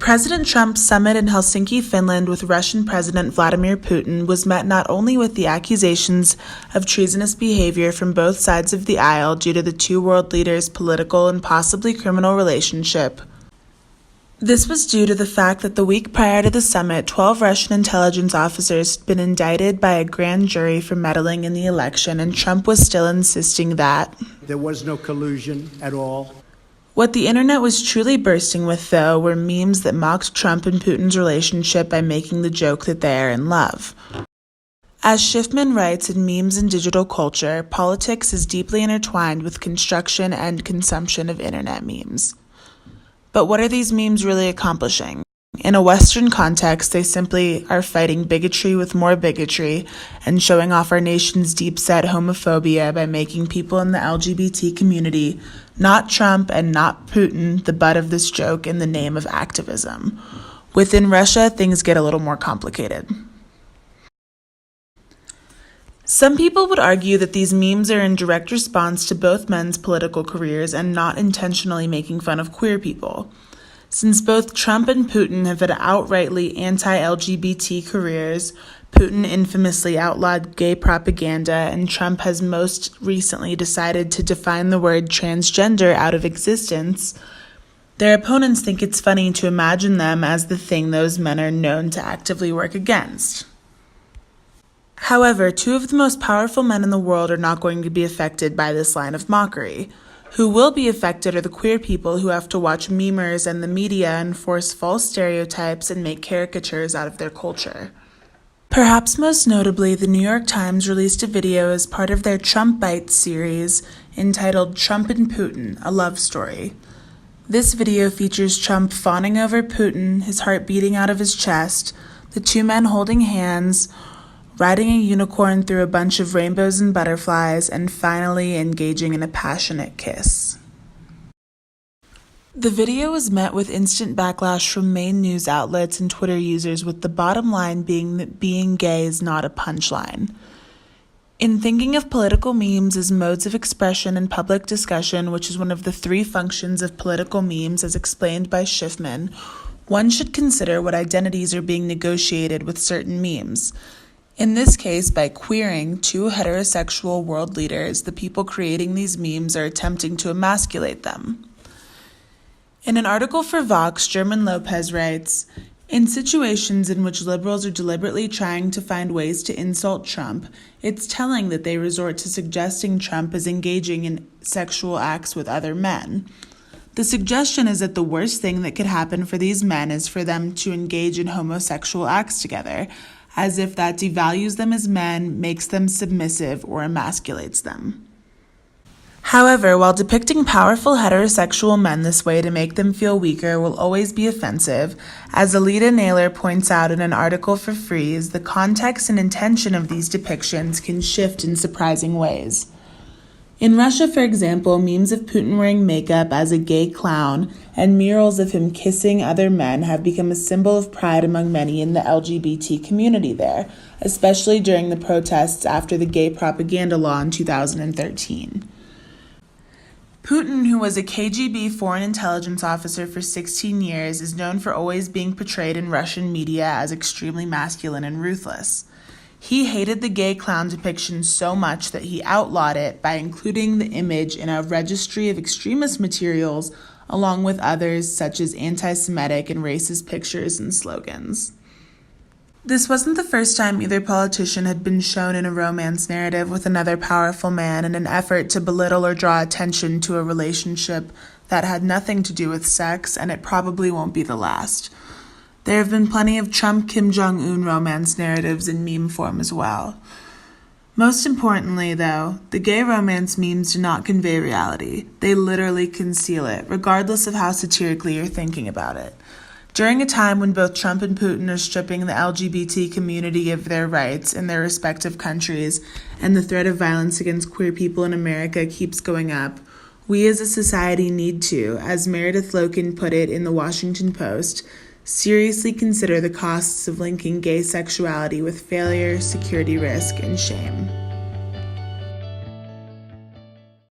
President Trump's summit in Helsinki, Finland with Russian President Vladimir Putin was met not only with the accusations of treasonous behavior from both sides of the aisle due to the two world leaders' political and possibly criminal relationship. This was due to the fact that the week prior to the summit, 12 Russian intelligence officers had been indicted by a grand jury for meddling in the election, and Trump was still insisting that there was no collusion at all. What the internet was truly bursting with, though, were memes that mocked Trump and Putin's relationship by making the joke that they are in love. As Schiffman writes in Memes and Digital Culture, politics is deeply intertwined with construction and consumption of internet memes. But what are these memes really accomplishing? In a Western context, they simply are fighting bigotry with more bigotry and showing off our nation's deep-set homophobia by making people in the LGBT community, not Trump and not Putin, the butt of this joke in the name of activism. Within Russia, things get a little more complicated. Some people would argue that these memes are in direct response to both men's political careers and not intentionally making fun of queer people. Since both Trump and Putin have had outrightly anti-LGBT careers, Putin infamously outlawed gay propaganda, and Trump has most recently decided to define the word transgender out of existence, their opponents think it's funny to imagine them as the thing those men are known to actively work against. However, two of the most powerful men in the world are not going to be affected by this line of mockery. Who will be affected are the queer people who have to watch memers and the media enforce false stereotypes and make caricatures out of their culture. Perhaps most notably, the New York Times released a video as part of their Trump Bites series entitled Trump and Putin, a Love Story. This video features Trump fawning over Putin, his heart beating out of his chest, the two men holding hands, riding a unicorn through a bunch of rainbows and butterflies, and finally engaging in a passionate kiss. The video was met with instant backlash from main news outlets and Twitter users, with the bottom line being that being gay is not a punchline. In thinking of political memes as modes of expression and public discussion, which is one of the three functions of political memes as explained by Schiffman, one should consider what identities are being negotiated with certain memes. In this case, by queering two heterosexual world leaders, the people creating these memes are attempting to emasculate them. In an article for Vox, German Lopez writes, "In situations in which liberals are deliberately trying to find ways to insult Trump, it's telling that they resort to suggesting Trump is engaging in sexual acts with other men. The suggestion is that the worst thing that could happen for these men is for them to engage in homosexual acts together, as if that devalues them as men, makes them submissive, or emasculates them." However, while depicting powerful heterosexual men this way to make them feel weaker will always be offensive, as Alita Naylor points out in an article for Freeze, the context and intention of these depictions can shift in surprising ways. In Russia, for example, memes of Putin wearing makeup as a gay clown and murals of him kissing other men have become a symbol of pride among many in the LGBT community there, especially during the protests after the gay propaganda law in 2013. Putin, who was a KGB foreign intelligence officer for 16 years, is known for always being portrayed in Russian media as extremely masculine and ruthless. He hated the gay clown depiction so much that he outlawed it by including the image in a registry of extremist materials, along with others such as anti-Semitic and racist pictures and slogans. This wasn't the first time either politician had been shown in a romance narrative with another powerful man in an effort to belittle or draw attention to a relationship that had nothing to do with sex, and it probably won't be the last. There have been plenty of Trump-Kim Jong-un romance narratives in meme form as well. Most importantly, though, the gay romance memes do not convey reality. They literally conceal it, regardless of how satirically you're thinking about it. During a time when both Trump and Putin are stripping the LGBT community of their rights in their respective countries, and the threat of violence against queer people in America keeps going up, we as a society need to, as Meredith Loken put it in the Washington Post, seriously consider the costs of linking gay sexuality with failure, security risk, and shame.